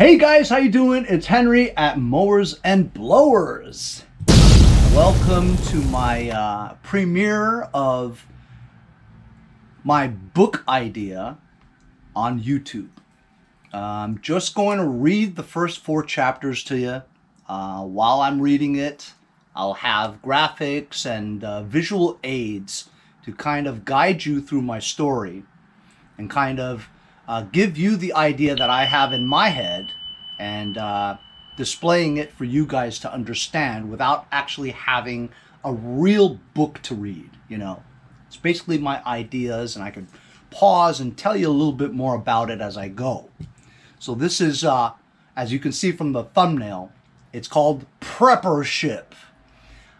Hey guys, how you doing? It's Henry at Mowers and Blowers. Welcome to my premiere of my book idea on YouTube. I'm just going to read the first 4 chapters to you. While I'm reading it, I'll have graphics and visual aids to kind of guide you through my story and kind of give you the idea that I have in my head and displaying it for you guys to understand without actually having a real book to read, you know. It's basically my ideas, and I can pause and tell you a little bit more about it as I go. So this is, as you can see from the thumbnail, it's called Preppership.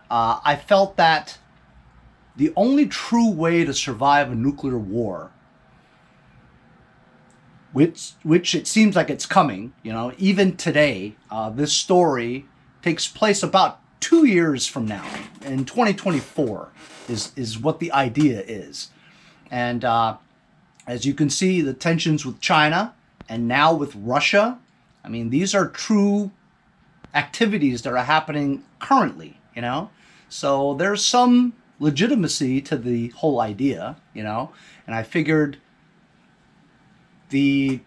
I felt that the only true way to survive a nuclear war, which it seems like it's coming, you know, even today, this story takes place about 2 years from now, in 2024 is what the idea is. And as you can see, the tensions with China and now with Russia, I mean, these are true activities that are happening currently, you know. So there's some legitimacy to the whole idea, you know, and I figured the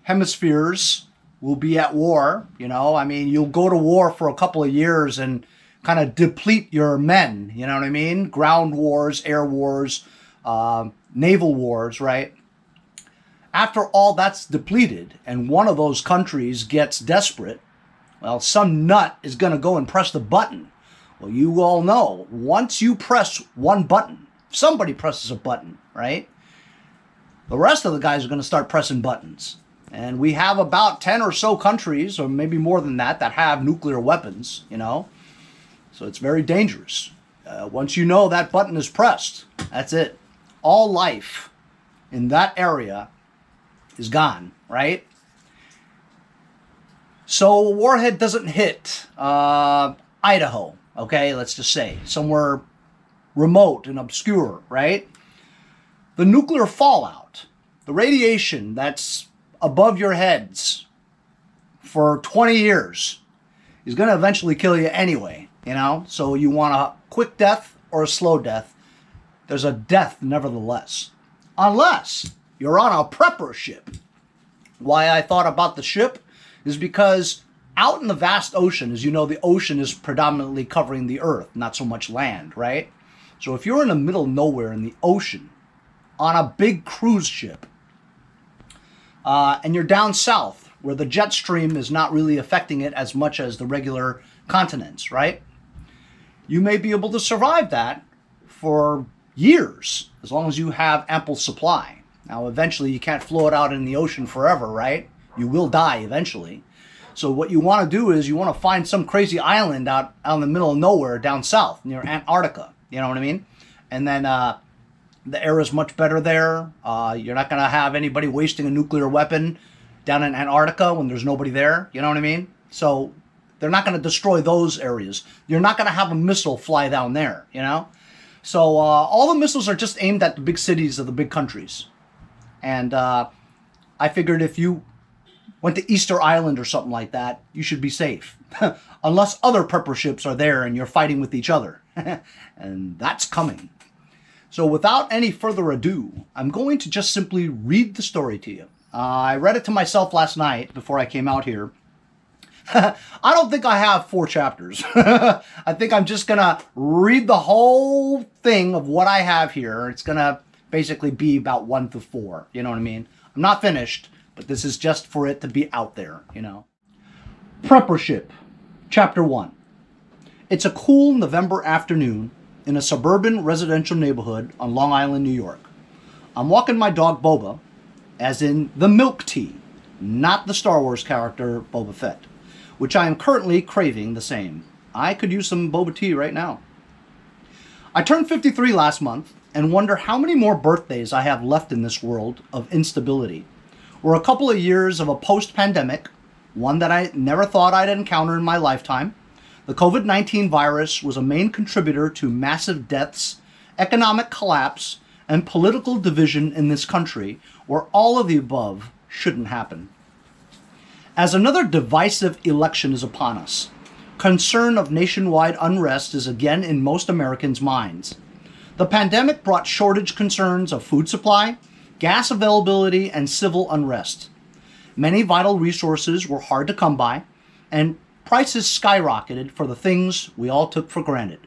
hemispheres will be at war, you know. I mean, you'll go to war for a couple of years and kind of deplete your men, you know what I mean? Ground wars, air wars, naval wars, right? After all that's depleted and one of those countries gets desperate, well, some nut is going to go and press the button. Well, you all know, once you press one button, somebody presses a button, right? The rest of the guys are going to start pressing buttons. And we have about 10 or so countries, or maybe more than that, that have nuclear weapons, you know. So it's very dangerous. Once you know that button is pressed, that's it. All life in that area is gone, right? So a warhead doesn't hit Idaho, okay, let's just say, somewhere remote and obscure, right? The nuclear fallout, the radiation that's above your heads for 20 years is going to eventually kill you anyway, you know? So you want a quick death or a slow death. There's a death nevertheless, unless you're on a prepper ship. Why I thought about the ship is because out in the vast ocean, as you know, the ocean is predominantly covering the earth, not so much land, right? So if you're in the middle of nowhere in the ocean on a big cruise ship, and you're down south where the jet stream is not really affecting it as much as the regular continents, right? You may be able to survive that for years, as long as you have ample supply. Now, eventually you can't float out in the ocean forever, right? You will die eventually. So what you want to do is you want to find some crazy island out in the middle of nowhere down south near Antarctica. You know what I mean? And then the air is much better there. You're not going to have anybody wasting a nuclear weapon down in Antarctica when there's nobody there. You know what I mean? So they're not going to destroy those areas. You're not going to have a missile fly down there, you know? So all the missiles are just aimed at the big cities of the big countries. And I figured if you went to Easter Island or something like that, you should be safe. Unless other prepper ships are there and you're fighting with each other. And that's coming. So without any further ado, I'm going to just simply read the story to you. I read it to myself last night before I came out here. I don't think I have 4 chapters. I think I'm just going to read the whole thing of what I have here. It's going to basically be about 1 to 4. You know what I mean? I'm not finished, but this is just for it to be out there, you know. Preppership, Chapter 1. It's a cool November afternoon in a suburban residential neighborhood on Long Island, New York. I'm walking my dog Boba, as in the milk tea, not the Star Wars character Boba Fett, which I am currently craving the same. I could use some boba tea right now. I turned 53 last month and wonder how many more birthdays I have left in this world of instability. We're a couple of years of a post-pandemic, one that I never thought I'd encounter in my lifetime. The COVID-19 virus was a main contributor to massive deaths, economic collapse, and political division in this country, where all of the above shouldn't happen. As another divisive election is upon us, concern of nationwide unrest is again in most Americans' minds. The pandemic brought shortage concerns of food supply, gas availability, and civil unrest. Many vital resources were hard to come by, and prices skyrocketed for the things we all took for granted.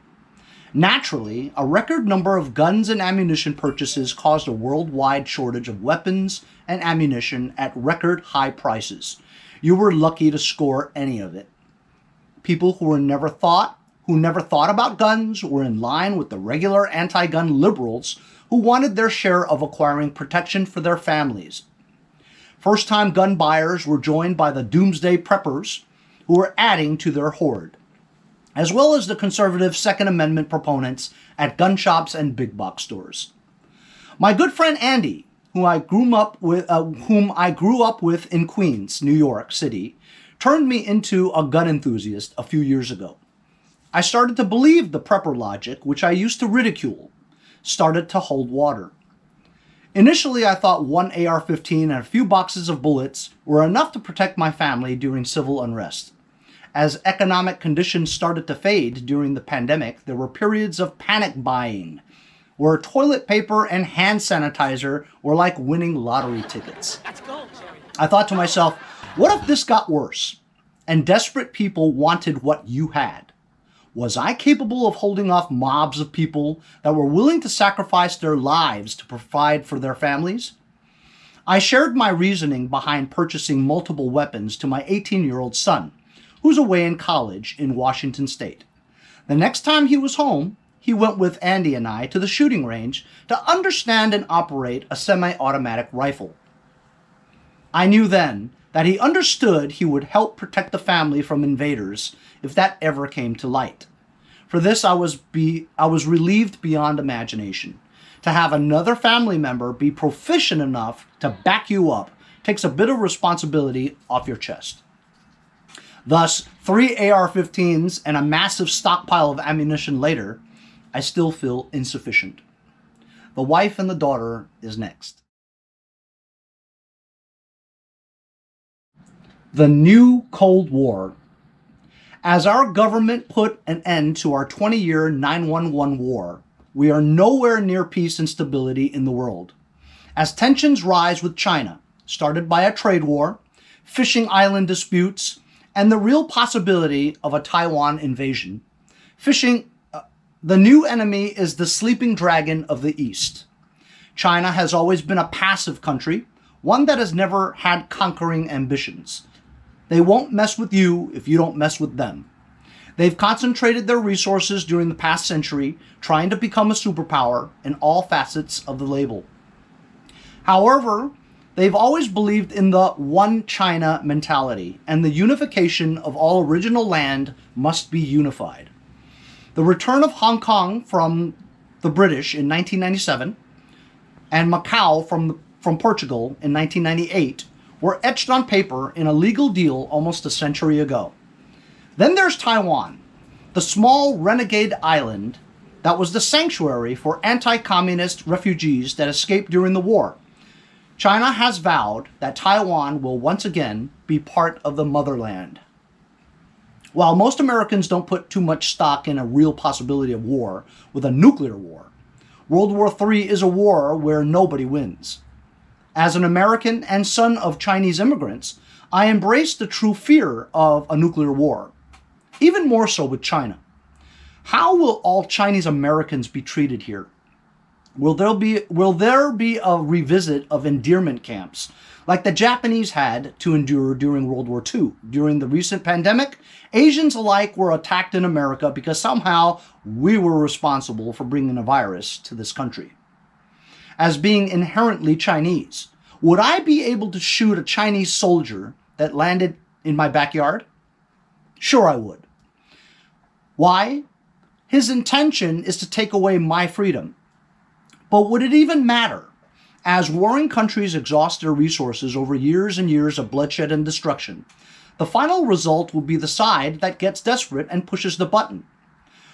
Naturally, a record number of guns and ammunition purchases caused a worldwide shortage of weapons and ammunition at record high prices. You were lucky to score any of it. People who never thought about guns were in line with the regular anti-gun liberals who wanted their share of acquiring protection for their families. First-time gun buyers were joined by the doomsday preppers who were adding to their hoard, as well as the conservative Second Amendment proponents at gun shops and big box stores. My good friend Andy, whom I grew up with in Queens, New York City, turned me into a gun enthusiast a few years ago. I started to believe the prepper logic, which I used to ridicule, started to hold water. Initially, I thought one AR-15 and a few boxes of bullets were enough to protect my family during civil unrest. As economic conditions started to fade during the pandemic, there were periods of panic buying, where toilet paper and hand sanitizer were like winning lottery tickets. I thought to myself, what if this got worse, and desperate people wanted what you had? Was I capable of holding off mobs of people that were willing to sacrifice their lives to provide for their families? I shared my reasoning behind purchasing multiple weapons to my 18-year-old son, who's away in college in Washington State. The next time he was home, he went with Andy and I to the shooting range to understand and operate a semi-automatic rifle. I knew then that he understood he would help protect the family from invaders if that ever came to light. For this, I was relieved beyond imagination. To have another family member be proficient enough to back you up takes a bit of responsibility off your chest. Thus, 3 AR-15s and a massive stockpile of ammunition later, I still feel insufficient. The wife and the daughter is next. The new Cold War. As our government put an end to our 20-year 9/11 war, we are nowhere near peace and stability in the world. As tensions rise with China, started by a trade war, fishing island disputes, and the real possibility of a Taiwan invasion, the new enemy is the sleeping dragon of the East. China has always been a passive country, one that has never had conquering ambitions. They won't mess with you if you don't mess with them. They've concentrated their resources during the past century trying to become a superpower in all facets of the label. However, they've always believed in the one China mentality, and the unification of all original land must be unified. The return of Hong Kong from the British in 1997 and Macau from Portugal in 1998 were etched on paper in a legal deal almost a century ago. Then there's Taiwan, the small renegade island that was the sanctuary for anti-communist refugees that escaped during the war. China has vowed that Taiwan will once again be part of the motherland. While most Americans don't put too much stock in a real possibility of war with a nuclear war, World War III is a war where nobody wins. As an American and son of Chinese immigrants, I embrace the true fear of a nuclear war, even more so with China. How will all Chinese Americans be treated here? Will there be a revisit of endearment camps like the Japanese had to endure during World War II? During the recent pandemic, Asians alike were attacked in America because somehow we were responsible for bringing a virus to this country. As being inherently Chinese, would I be able to shoot a Chinese soldier that landed in my backyard? Sure I would. Why? His intention is to take away my freedom. But would it even matter? As warring countries exhaust their resources over years and years of bloodshed and destruction, the final result will be the side that gets desperate and pushes the button.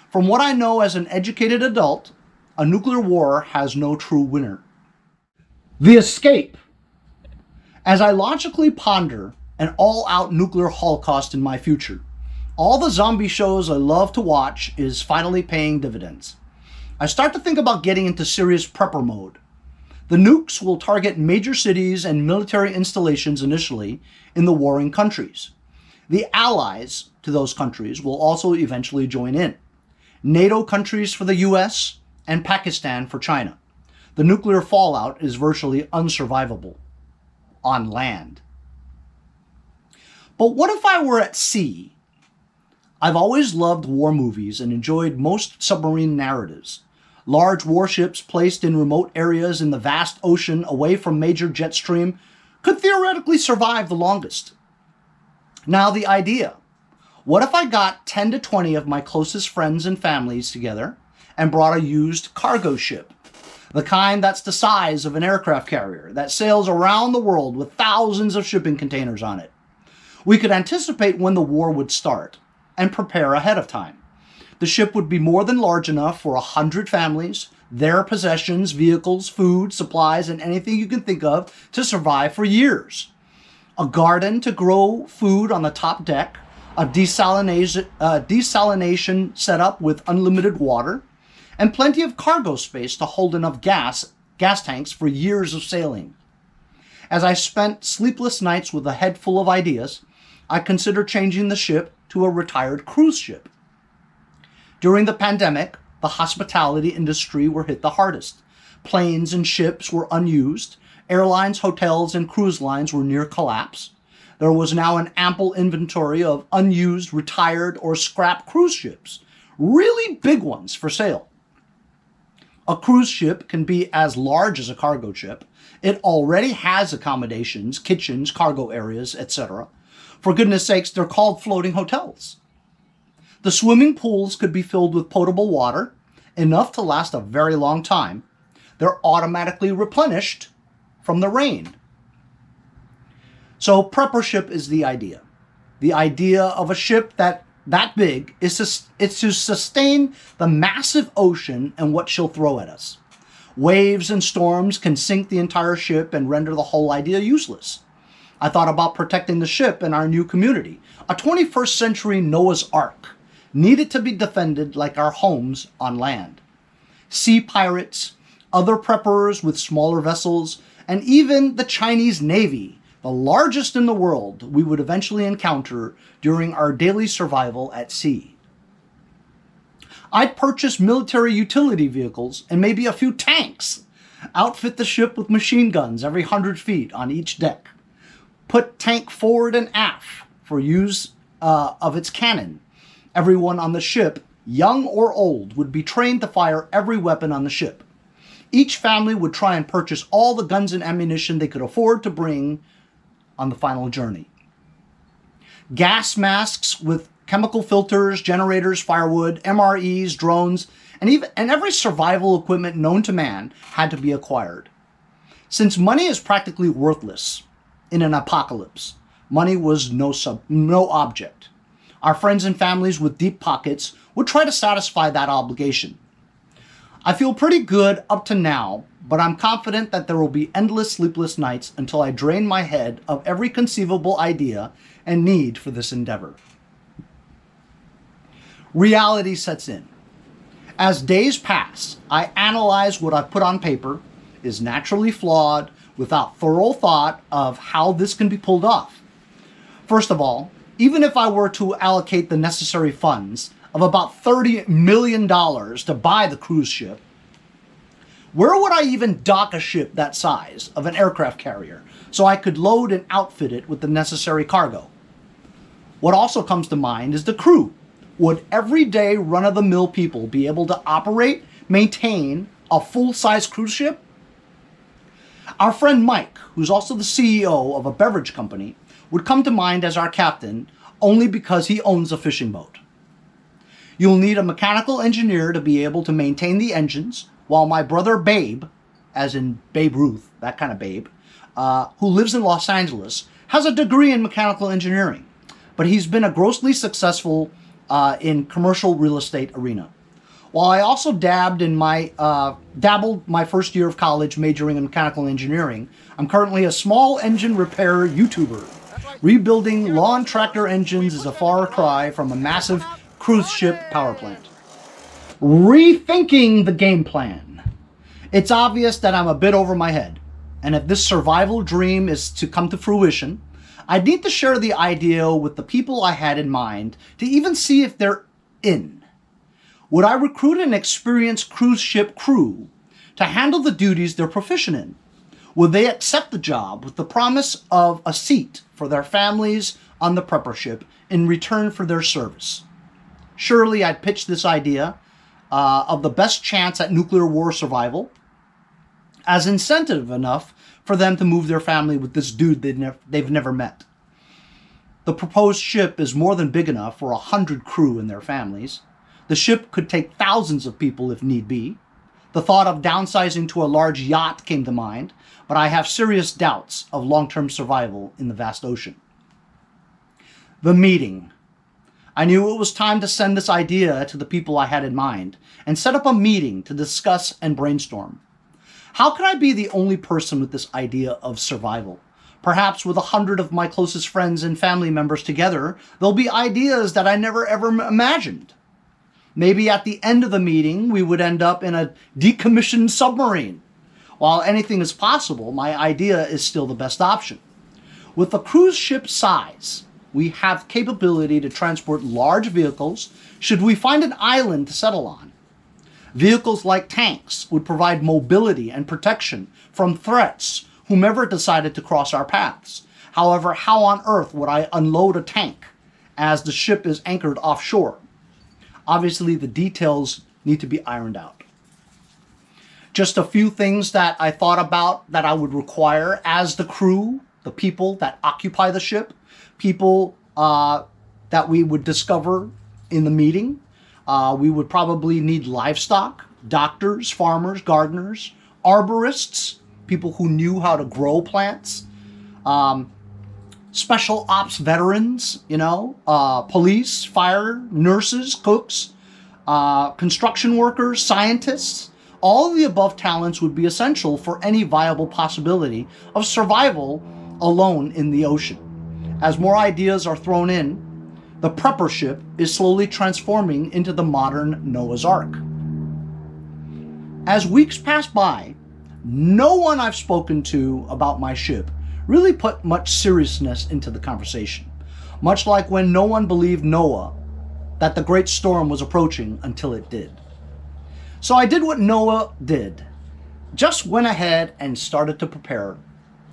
From what I know as an educated adult, a nuclear war has no true winner. The escape. As I logically ponder an all-out nuclear holocaust in my future. All the zombie shows I love to watch is finally paying dividends. I start to think about getting into serious prepper mode. The nukes will target major cities and military installations initially in the warring countries. The allies to those countries will also eventually join in. NATO countries for the US and Pakistan for China. The nuclear fallout is virtually unsurvivable on land. But what if I were at sea? I've always loved war movies and enjoyed most submarine narratives. Large warships placed in remote areas in the vast ocean away from major jet stream could theoretically survive the longest. Now the idea. What if I got 10 to 20 of my closest friends and families together and brought a used cargo ship? The kind that's the size of an aircraft carrier that sails around the world with thousands of shipping containers on it. We could anticipate when the war would start and prepare ahead of time. The ship would be more than large enough for 100 families, their possessions, vehicles, food, supplies, and anything you can think of to survive for years. A garden to grow food on the top deck, a desalination setup with unlimited water, and plenty of cargo space to hold enough gas tanks for years of sailing. As I spent sleepless nights with a head full of ideas, I considered changing the ship to a retired cruise ship. During the pandemic, the hospitality industry were hit the hardest. Planes and ships were unused. Airlines, hotels, and cruise lines were near collapse. There was now an ample inventory of unused, retired, or scrap cruise ships. Really big ones for sale. A cruise ship can be as large as a cargo ship. It already has accommodations, kitchens, cargo areas, etc. For goodness sakes, they're called floating hotels. The swimming pools could be filled with potable water, enough to last a very long time. They're automatically replenished from the rain. So Preppership is the idea. The idea of a ship that big is to sustain the massive ocean and what she'll throw at us. Waves and storms can sink the entire ship and render the whole idea useless. I thought about protecting the ship and our new community, a 21st century Noah's Ark, needed to be defended like our homes on land. Sea pirates, other preppers with smaller vessels, and even the Chinese Navy, the largest in the world, we would eventually encounter during our daily survival at sea. I'd purchase military utility vehicles and maybe a few tanks, outfit the ship with machine guns every 100 feet on each deck, put tank forward and aft for use of its cannon. Everyone on the ship, young or old, would be trained to fire every weapon on the ship. Each family would try and purchase all the guns and ammunition they could afford to bring on the final journey. Gas masks with chemical filters, generators, firewood, MREs, drones, and every survival equipment known to man had to be acquired. Since money is practically worthless in an apocalypse, money was no object. Our friends and families with deep pockets would try to satisfy that obligation. I feel pretty good up to now, but I'm confident that there will be endless sleepless nights until I drain my head of every conceivable idea and need for this endeavor. Reality sets in. As days pass, I analyze what I put on paper is naturally flawed without thorough thought of how this can be pulled off. First of all, even if I were to allocate the necessary funds of about $30 million to buy the cruise ship, where would I even dock a ship that size of an aircraft carrier so I could load and outfit it with the necessary cargo? What also comes to mind is the crew. Would everyday run-of-the-mill people be able to operate, maintain a full-size cruise ship? Our friend Mike, who's also the CEO of a beverage company, would come to mind as our captain only because he owns a fishing boat. You'll need a mechanical engineer to be able to maintain the engines, while my brother Babe, as in Babe Ruth, that kind of Babe, who lives in Los Angeles, has a degree in mechanical engineering, but he's been a grossly successful in commercial real estate arena. While I also dabbled my first year of college majoring in mechanical engineering, I'm currently a small engine repair YouTuber. Rebuilding lawn tractor engines is a far cry from a massive cruise ship power plant. Rethinking the game plan. It's obvious that I'm a bit over my head, and if this survival dream is to come to fruition, I need to share the idea with the people I had in mind to even see if they're in. Would I recruit an experienced cruise ship crew to handle the duties they're proficient in? Would they accept the job with the promise of a seat for their families on the Preppership in return for their service? Surely I'd pitch this idea of the best chance at nuclear war survival as incentive enough for them to move their family with this dude they've never met. The proposed ship is more than big enough for 100 crew and their families. The ship could take thousands of people if need be. The thought of downsizing to a large yacht came to mind, but I have serious doubts of long-term survival in the vast ocean. The meeting. I knew it was time to send this idea to the people I had in mind and set up a meeting to discuss and brainstorm. How could I be the only person with this idea of survival? Perhaps with 100 of my closest friends and family members together, there'll be ideas that I never ever imagined. Maybe at the end of the meeting, we would end up in a decommissioned submarine. While anything is possible, my idea is still the best option. With a cruise ship size, we have capability to transport large vehicles should we find an island to settle on. Vehicles like tanks would provide mobility and protection from threats whomever decided to cross our paths. However, how on earth would I unload a tank as the ship is anchored offshore? Obviously, the details need to be ironed out. Just a few things that I thought about that I would require as the crew, the people that occupy the ship, people that we would discover in the meeting. We would probably need livestock, doctors, farmers, gardeners, arborists, people who knew how to grow plants, special ops veterans, police, fire, nurses, cooks, construction workers, scientists. All of the above talents would be essential for any viable possibility of survival alone in the ocean. As more ideas are thrown in, the Preppership is slowly transforming into the modern Noah's Ark. As weeks pass by, no one I've spoken to about my ship really put much seriousness into the conversation, much like when no one believed Noah that the great storm was approaching until it did. So I did what Noah did, just went ahead and started to prepare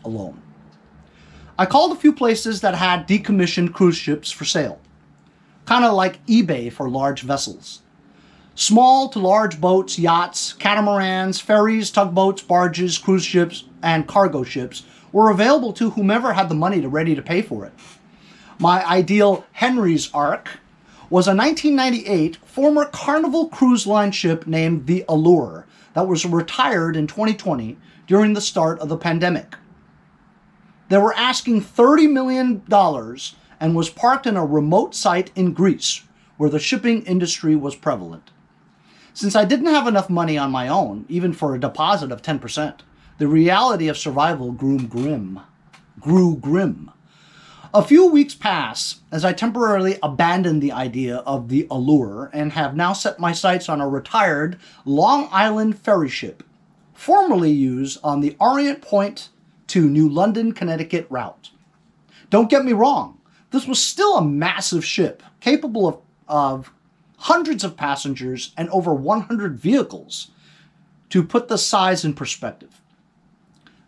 alone. I called a few places that had decommissioned cruise ships for sale, kind of like eBay for large vessels. Small to large boats, yachts, catamarans, ferries, tugboats, barges, cruise ships, and cargo ships were available to whomever had the money ready to pay for it. My ideal Henry's Ark was a 1998 former Carnival Cruise Line ship named the Allure that was retired in 2020 during the start of the pandemic. They were asking $30 million and was parked in a remote site in Greece where the shipping industry was prevalent. Since I didn't have enough money on my own, even for a deposit of 10%, the reality of survival grew grim. A few weeks pass as I temporarily abandoned the idea of the Allure and have now set my sights on a retired Long Island ferry ship, formerly used on the Orient Point to New London, Connecticut route. Don't get me wrong, this was still a massive ship capable of hundreds of passengers and over 100 vehicles. To put the size in perspective,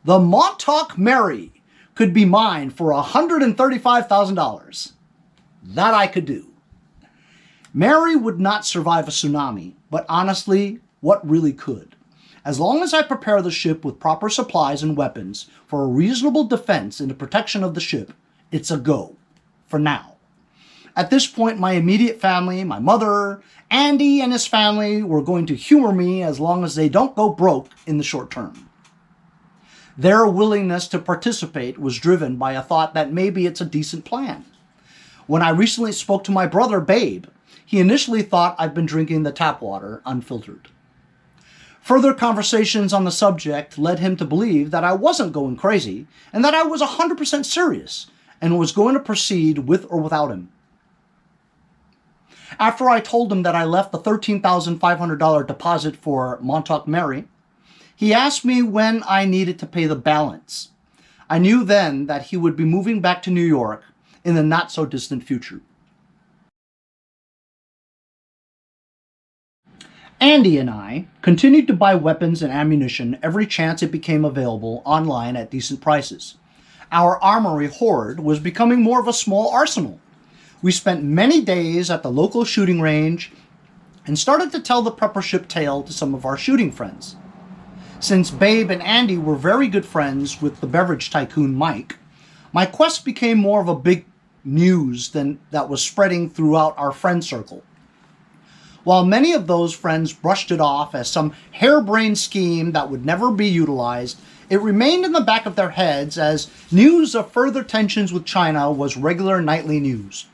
the Montauk Mary could be mine for $135,000. That I could do. Mary would not survive a tsunami, but honestly, what really could? As long as I prepare the ship with proper supplies and weapons for a reasonable defense and the protection of the ship, it's a go, for now. At this point, my immediate family, my mother, Andy and his family were going to humor me as long as they don't go broke in the short term. Their willingness to participate was driven by a thought that maybe it's a decent plan. When I recently spoke to my brother, Babe, he initially thought I'd been drinking the tap water unfiltered. Further conversations on the subject led him to believe that I wasn't going crazy and that I was 100% serious, and was going to proceed with or without him. After I told him that I left the $13,500 deposit for Montauk Mary, he asked me when I needed to pay the balance. I knew then that he would be moving back to New York in the not-so-distant future. Andy and I continued to buy weapons and ammunition every chance it became available online at decent prices. Our armory hoard was becoming more of a small arsenal. We spent many days at the local shooting range and started to tell the Preppership tale to some of our shooting friends. Since Babe and Andy were very good friends with the beverage tycoon Mike, my quest became more of a big news that was spreading throughout our friend circle. While many of those friends brushed it off as some harebrained scheme that would never be utilized, it remained in the back of their heads as news of further tensions with China was regular nightly news.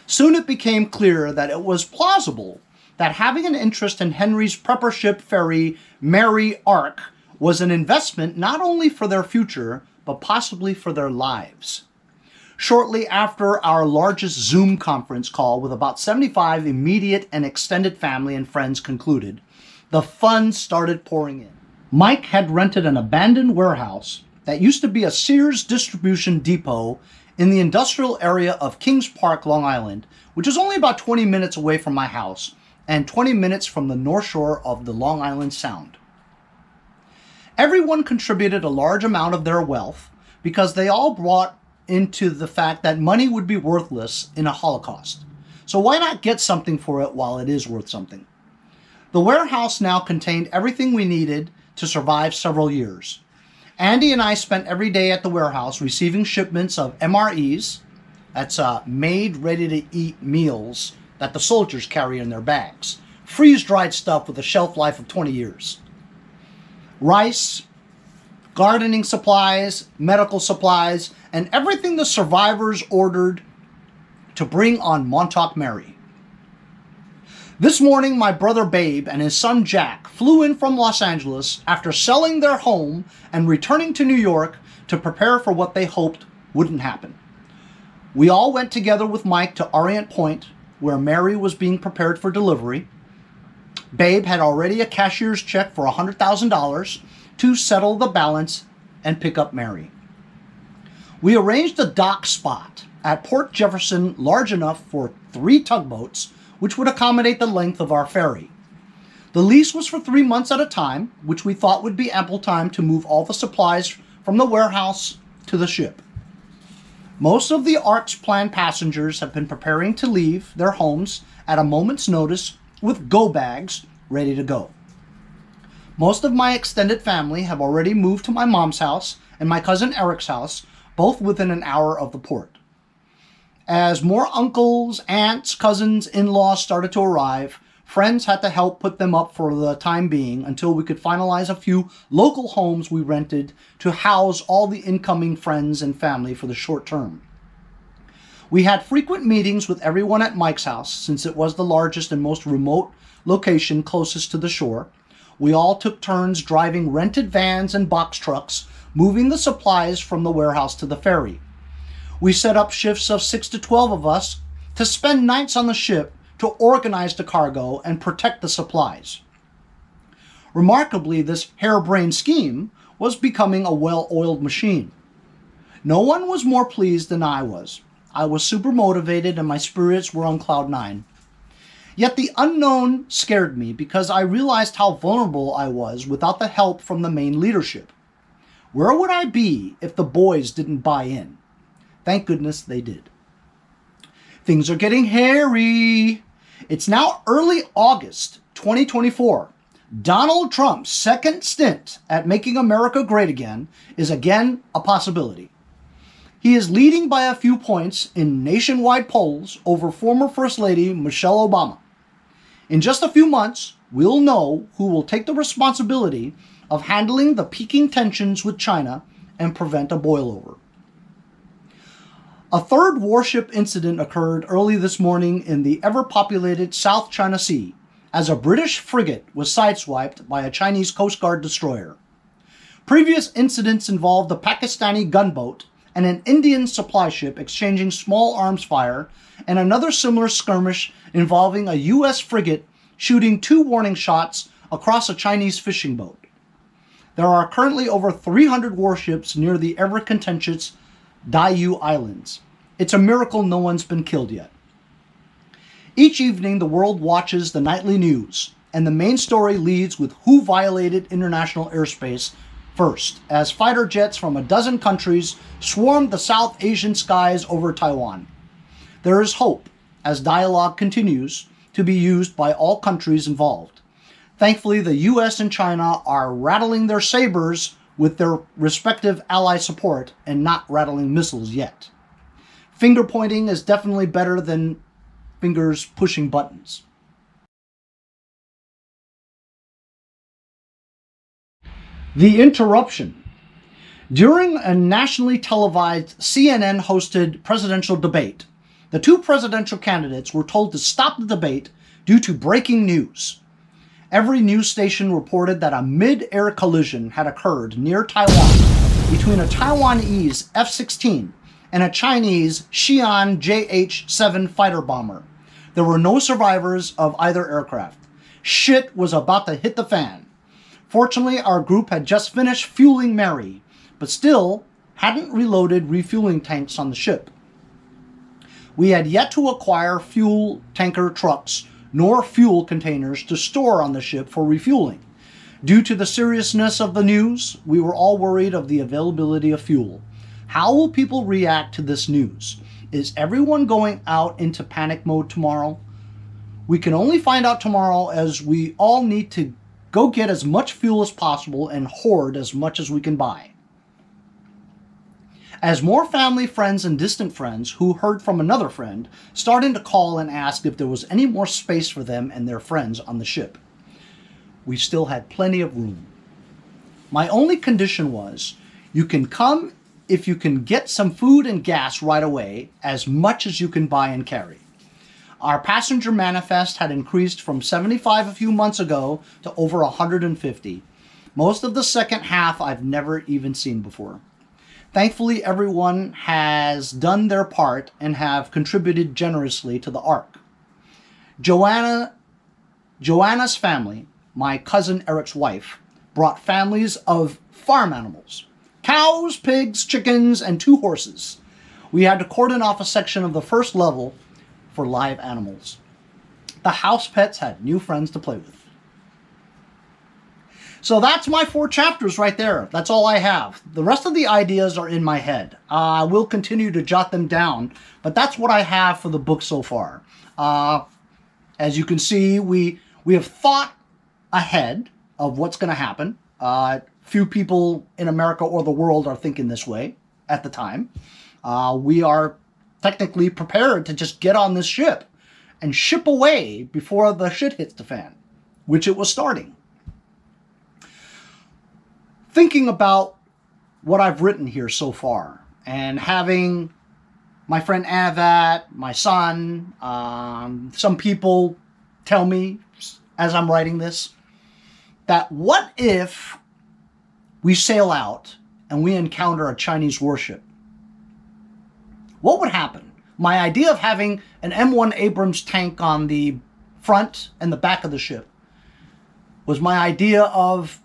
Soon it became clear that it was plausible that having an interest in Henry's Preppership ferry Mary Ark was an investment not only for their future, but possibly for their lives. Shortly after our largest Zoom conference call with about 75 immediate and extended family and friends concluded, the funds started pouring in. Mike had rented an abandoned warehouse that used to be a Sears distribution depot in the industrial area of Kings Park, Long Island, which is only about 20 minutes away from my house and 20 minutes from the north shore of the Long Island Sound. Everyone contributed a large amount of their wealth because they all brought into the fact that money would be worthless in a Holocaust. So why not get something for it while it is worth something? The warehouse now contained everything we needed to survive several years. Andy and I spent every day at the warehouse receiving shipments of MREs, that's made ready-to-eat meals that the soldiers carry in their bags, freeze-dried stuff with a shelf life of 20 years. Rice, gardening supplies, medical supplies, and everything the survivors ordered to bring on Montauk Mary. This morning, my brother Babe and his son Jack flew in from Los Angeles after selling their home and returning to New York to prepare for what they hoped wouldn't happen. We all went together with Mike to Orient Point, where Mary was being prepared for delivery. Babe had already a cashier's check for $100,000 to settle the balance and pick up Mary. We arranged a dock spot at Port Jefferson large enough for 3 tugboats, which would accommodate the length of our ferry. The lease was for 3 months at a time, which we thought would be ample time to move all the supplies from the warehouse to the ship. Most of the Ark's planned passengers have been preparing to leave their homes at a moment's notice with go bags ready to go. Most of my extended family have already moved to my mom's house and my cousin Eric's house, both within an hour of the port. As more uncles, aunts, cousins, in-laws started to arrive, friends had to help put them up for the time being until we could finalize a few local homes we rented to house all the incoming friends and family for the short term. We had frequent meetings with everyone at Mike's house, since it was the largest and most remote location closest to the shore. We all took turns driving rented vans and box trucks, moving the supplies from the warehouse to the ferry. We set up shifts of 6 to 12 of us to spend nights on the ship to organize the cargo and protect the supplies. Remarkably, this harebrained scheme was becoming a well-oiled machine. No one was more pleased than I was. I was super motivated and my spirits were on cloud 9. Yet the unknown scared me because I realized how vulnerable I was without the help from the main leadership. Where would I be if the boys didn't buy in? Thank goodness they did. Things are getting hairy. It's now early August 2024. Donald Trump's second stint at making America great again is again a possibility. He is leading by a few points in nationwide polls over former First Lady Michelle Obama. In just a few months, we'll know who will take the responsibility of handling the peaking tensions with China and prevent a boilover. A third warship incident occurred early this morning in the ever-populated South China Sea as a British frigate was sideswiped by a Chinese Coast Guard destroyer. Previous incidents involved the Pakistani gunboat and an Indian supply ship exchanging small arms fire, and another similar skirmish involving a U.S. frigate shooting 2 warning shots across a Chinese fishing boat. There are currently over 300 warships near the ever-contentious Diaoyu Islands. It's a miracle no one's been killed yet. Each evening, the world watches the nightly news, and the main story leads with who violated international airspace first, as fighter jets from a dozen countries swarmed the South Asian skies over Taiwan. There is hope, as dialogue continues to be used by all countries involved. Thankfully, the US and China are rattling their sabers with their respective ally support and not rattling missiles yet. Finger pointing is definitely better than fingers pushing buttons. The interruption. During a nationally televised CNN-hosted presidential debate, the 2 presidential candidates were told to stop the debate due to breaking news. Every news station reported that a mid-air collision had occurred near Taiwan between a Taiwanese F-16 and a Chinese Xi'an JH-7 fighter bomber. There were no survivors of either aircraft. Shit was about to hit the fan. Fortunately, our group had just finished fueling Mary, but still hadn't reloaded refueling tanks on the ship. We had yet to acquire fuel tanker trucks nor fuel containers to store on the ship for refueling. Due to the seriousness of the news, we were all worried of the availability of fuel. How will people react to this news? Is everyone going out into panic mode tomorrow? We can only find out tomorrow, as we all need to go get as much fuel as possible and hoard as much as we can buy. As more family, friends, and distant friends who heard from another friend started to call and ask if there was any more space for them and their friends on the ship. We still had plenty of room. My only condition was, you can come if you can get some food and gas right away, as much as you can buy and carry. Our passenger manifest had increased from 75 a few months ago to over 150. Most of the second half I've never even seen before. Thankfully, everyone has done their part and have contributed generously to the Ark. Joanna's family, my cousin Eric's wife, brought families of farm animals: cows, pigs, chickens, and 2 horses. We had to cordon off a section of the first level for live animals. The house pets had new friends to play with. So that's my 4 chapters right there. That's all I have. The rest of the ideas are in my head. I will continue to jot them down, but that's what I have for the book so far. As you can see, we have thought ahead of what's going to happen. Few people in America or the world are thinking this way at the time. We are technically prepared to just get on this ship and ship away before the shit hits the fan, which it was starting. Thinking about what I've written here so far, and having my friend Anavat, my son, some people tell me as I'm writing this, that what if we sail out and we encounter a Chinese warship? What would happen? My idea of having an M1 Abrams tank on the front and the back of the ship was my idea of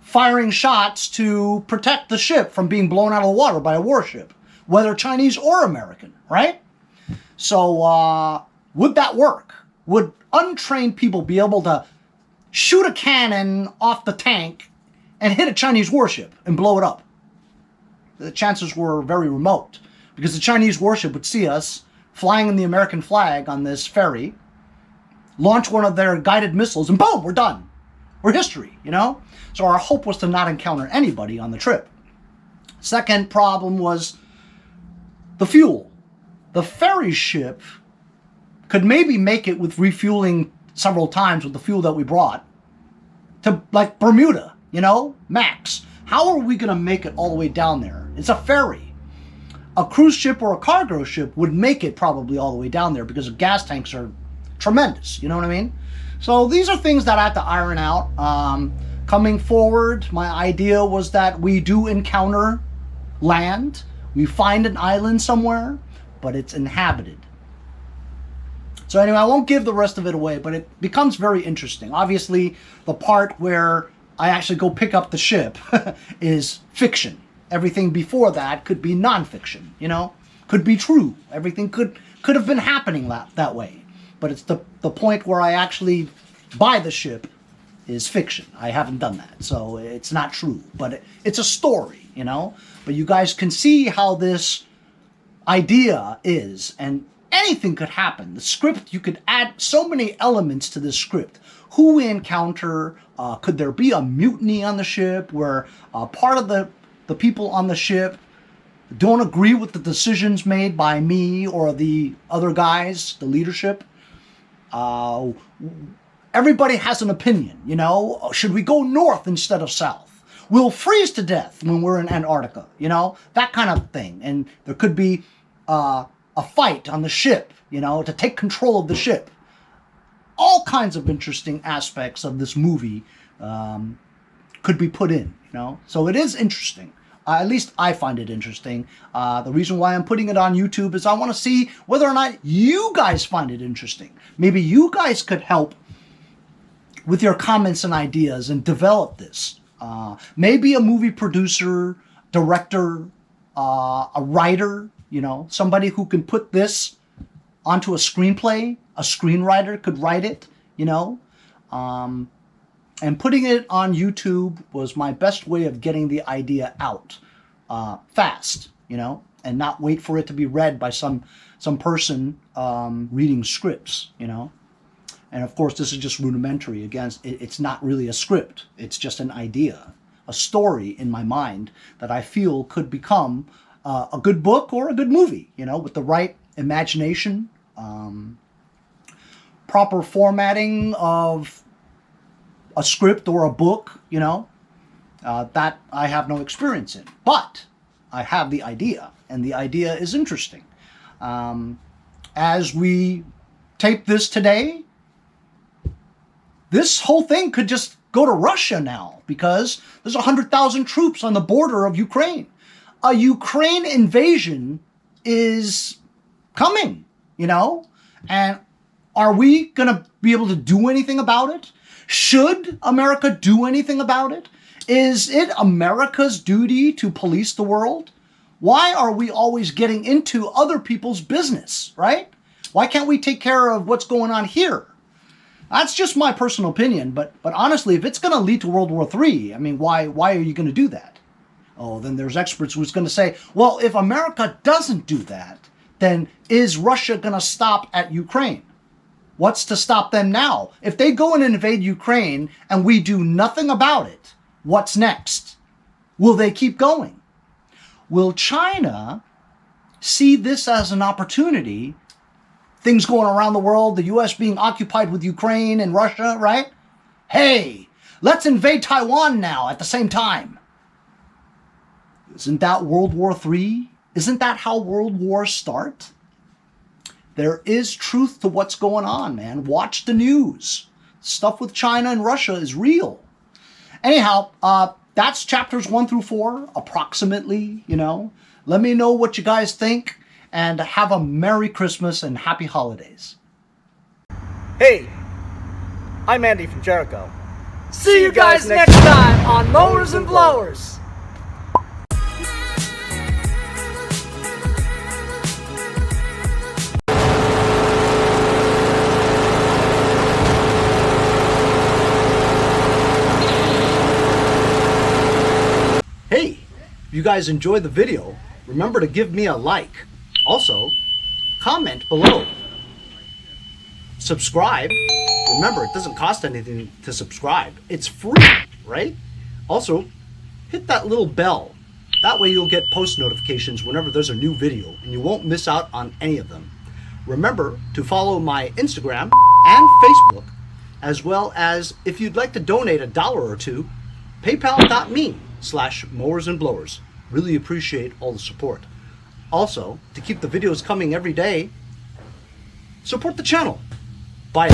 firing shots to protect the ship from being blown out of the water by a warship, whether Chinese or American, right? So would that work? Would untrained people be able to shoot a cannon off the tank and hit a Chinese warship and blow it up? The chances were very remote, because the Chinese warship would see us flying in the American flag on this ferry, launch one of their guided missiles, and boom, we're done. We're history, you know? So our hope was to not encounter anybody on the trip. Second problem was the fuel. The ferry ship could maybe make it with refueling several times with the fuel that we brought to, like, Bermuda, you know, max. How are we going to make it all the way down there? It's a ferry. A cruise ship or a cargo ship would make it probably all the way down there because the gas tanks are tremendous, you know what I mean? So these are things that I have to iron out. Coming forward, my idea was that we do encounter land. We find an island somewhere, but it's inhabited. So anyway, I won't give the rest of it away, but it becomes very interesting. Obviously, the part where I actually go pick up the ship is fiction. Everything before that could be nonfiction, you know? Could be true. Everything could have been happening that way. But it's the point where I actually buy the ship is fiction. I haven't done that, so it's not true. But it's a story, you know? But you guys can see how this idea is, and anything could happen. The script, you could add so many elements to this script. Who we encounter, could there be a mutiny on the ship where part of the people on the ship don't agree with the decisions made by me or the other guys, the leadership? Everybody has an opinion, you know? Should we go north instead of south? We'll freeze to death when we're in Antarctica, you know? That kind of thing. And there could be a fight on the ship, you know, to take control of the ship. All kinds of interesting aspects of this movie could be put in, you know? So it is interesting. At least I find it interesting. The reason why I'm putting it on YouTube is I want to see whether or not you guys find it interesting. Maybe you guys could help with your comments and ideas and develop this. Maybe a movie producer, director, a writer, you know, somebody who can put this onto a screenplay. A screenwriter could write it, you know. And putting it on YouTube was my best way of getting the idea out fast, you know, and not wait for it to be read by some person reading scripts, you know. And of course, this is just rudimentary. Again, it's not really a script. It's just an idea, a story in my mind that I feel could become a good book or a good movie, you know, with the right imagination, proper formatting of a script or a book, you know, that I have no experience in. But I have the idea, and the idea is interesting. As we tape this today, this whole thing could just go to Russia now because there's 100,000 troops on the border of Ukraine. A Ukraine invasion is coming, you know, and are we going to be able to do anything about it? Should America do anything about it? Is it America's duty to police the world? Why are we always getting into other people's business, right? Why can't we take care of what's going on here? That's just my personal opinion, but honestly, if it's going to lead to World War III, I mean, why are you going to do that? Oh, then there's experts who's going to say, well, if America doesn't do that, then is Russia going to stop at Ukraine? What's to stop them now? If they go and invade Ukraine and we do nothing about it, what's next? Will they keep going? Will China see this as an opportunity? Things going around the world, the U.S. being occupied with Ukraine and Russia, right? Hey, let's invade Taiwan now at the same time. Isn't that World War III? Isn't that how world wars start? There is truth to what's going on, man. Watch the news. Stuff with China and Russia is real. Anyhow, that's chapters 1 through 4, approximately, you know. Let me know what you guys think, and have a Merry Christmas and Happy Holidays. Hey, I'm Andy from Jericho. See you guys next time on Mowers and Blowers. Hey, if you guys enjoyed the video, remember to give me a like. Also, comment below. Subscribe. Remember, it doesn't cost anything to subscribe. It's free, right? Also, hit that little bell. That way you'll get post notifications whenever there's a new video, and you won't miss out on any of them. Remember to follow my Instagram and Facebook, as well as if you'd like to donate $1 or $2, paypal.me/mowersandblowers. Really appreciate all the support. Also, to keep the videos coming every day, support the channel. Bye.